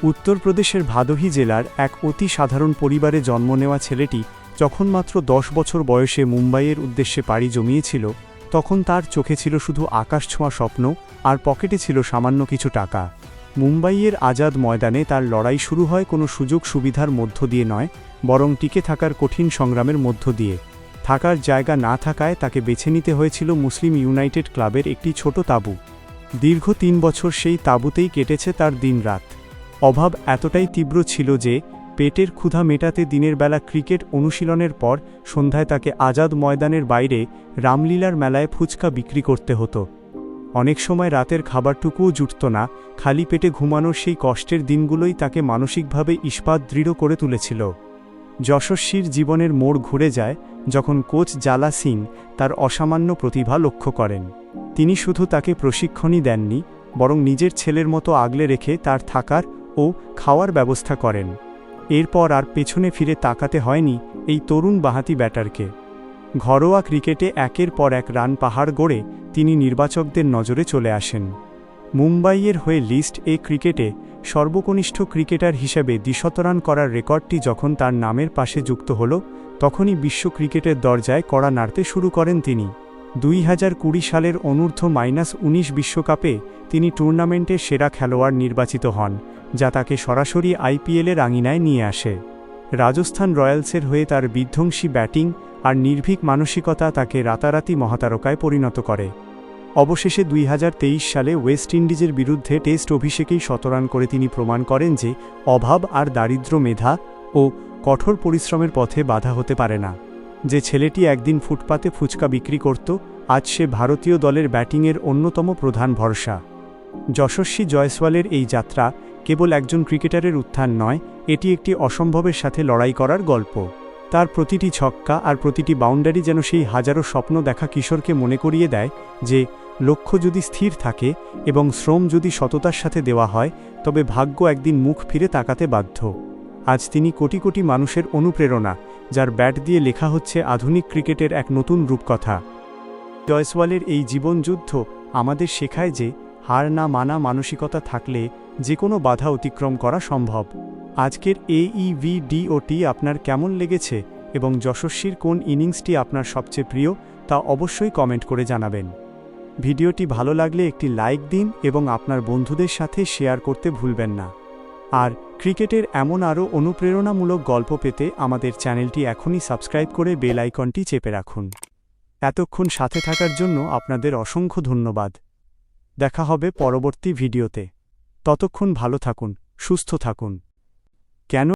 উত্তরপ্রদেশের ভাদোহী জেলার এক অতি সাধারণ পরিবারে জন্ম নেওয়া ছেলেটি যখন মাত্র 10 বছর বয়সে মুম্বাইয়ের উদ্দেশ্যে পাড়ি জমিয়েছিল, তখন তার চোখে ছিল শুধু আকাশছোঁয়া স্বপ্ন আর পকেটে ছিল সামান্য কিছু টাকা। মুম্বাইয়ের আজাদ ময়দানে তার লড়াই শুরু হয় কোনো সুযোগ সুবিধার মধ্য দিয়ে নয়, বরং টিকে থাকার কঠিন সংগ্রামের মধ্য দিয়ে। থাকার জায়গা না থাকায় তাকে বেছে নিতে হয়েছিল মুসলিম ইউনাইটেড ক্লাবের একটি ছোট তাঁবু। দীর্ঘ 3 বছর সেই তাঁবুতেই কেটেছে তার দিনরাত। অভাব এতটাই তীব্র ছিল যে পেটের ক্ষুধা মেটাতে দিনের বেলা ক্রিকেট অনুশীলনের পর সন্ধ্যায় তাকে আজাদ ময়দানের বাইরে রামলীলার মেলায় ফুচকা বিক্রি করতে হতো। অনেক সময় রাতের খাবারটুকুও জুটত না। খালি পেটে ঘুমানোর সেই কষ্টের দিনগুলোই তাকে মানসিকভাবে ইস্পাত দৃঢ় করে তুলেছিল। যশস্বীর জীবনের মোড় ঘুরে যায় যখন কোচ জালা সিং তার অসামান্য প্রতিভা লক্ষ্য করেন। তিনি শুধু তাকে প্রশিক্ষণই দেননি, বরং নিজের ছেলের মতো আগলে রেখে তার থাকার ও খাওয়ার ব্যবস্থা করেন। এরপর আর পেছনে ফিরে তাকাতে হয়নি এই তরুণ বাঁহাতি ব্যাটারকে। ঘরোয়া ক্রিকেটে একের পর এক রান পাহাড় গড়ে তিনি নির্বাচকদের নজরে চলে আসেন। মুম্বাইয়ের হয়ে লিস্ট এ ক্রিকেটে সর্বকনিষ্ঠ ক্রিকেটার হিসেবে 200 রান করার রেকর্ডটি যখন তার নামের পাশে যুক্ত হল, তখনই বিশ্ব ক্রিকেটের দরজায় কড়া নাড়তে শুরু করেন তিনি। 2020 সালের অনূর্ধ্ব-19 বিশ্বকাপে তিনি টুর্নামেন্টের সেরা খেলোয়াড় নির্বাচিত হন, যা তাকে সরাসরি আইপিএলের আঙিনায় নিয়ে আসে। রাজস্থান রয়্যালসের হয়ে তার বিধ্বংসী ব্যাটিং আর নির্ভীক মানসিকতা তাকে রাতারাতি মহাতারকায় পরিণত করে। অবশেষে 2023 সালে ওয়েস্ট ইন্ডিজের বিরুদ্ধে টেস্ট অভিষেকেই 100 রান করে তিনি প্রমাণ করেন যে অভাব আর দারিদ্র্য মেধা ও কঠোর পরিশ্রমের পথে বাধা হতে পারে না। যে ছেলেটি একদিন ফুটপাতে ফুচকা বিক্রি করত, আজ সে ভারতীয় দলের ব্যাটিংয়ের অন্যতম প্রধান ভরসা। যশস্বী জয়সওয়ালের এই যাত্রা কেবল একজন ক্রিকেটারের উত্থান নয়, এটি একটি অসম্ভবের সাথে লড়াই করার গল্প। তার প্রতিটি ছক্কা আর প্রতিটি বাউন্ডারি যেন সেই হাজারো স্বপ্ন দেখা কিশোরকে মনে করিয়ে দেয় যে লক্ষ্য যদি স্থির থাকে এবং শ্রম যদি সততার সাথে দেওয়া হয়, তবে ভাগ্য একদিন মুখ ফিরে তাকাতে বাধ্য। আজ তিনি কোটি কোটি মানুষের অনুপ্রেরণা, যার ব্যাট দিয়ে লেখা হচ্ছে আধুনিক ক্রিকেটের এক নতুন রূপকথা। জয়সওয়ালের এই জীবনযুদ্ধ আমাদের শেখায় যে হার না মানা মানসিকতা থাকলে যে কোনো বাধা অতিক্রম করা সম্ভব। আজকের ভিডিওটি আপনার কেমন লেগেছে এবং যশস্বীর কোন ইনিংসটি আপনার সবচেয়ে প্রিয় তা অবশ্যই কমেন্ট করে জানাবেন। ভিডিওটি ভালো লাগলে একটি লাইক দিন এবং আপনার বন্ধুদের সাথে শেয়ার করতে ভুলবেন না। আর ক্রিকেটের এমন আরও অনুপ্রেরণামূলক গল্প পেতে আমাদের চ্যানেলটি এখনই সাবস্ক্রাইব করে বেল আইকনটি চেপে রাখুন। এতক্ষণ সাথে থাকার জন্য আপনাদের অসংখ্য ধন্যবাদ। দেখা হবে পরবর্তী ভিডিওতে। ততক্ষণ ভালো থাকুন, সুস্থ থাকুন। কেন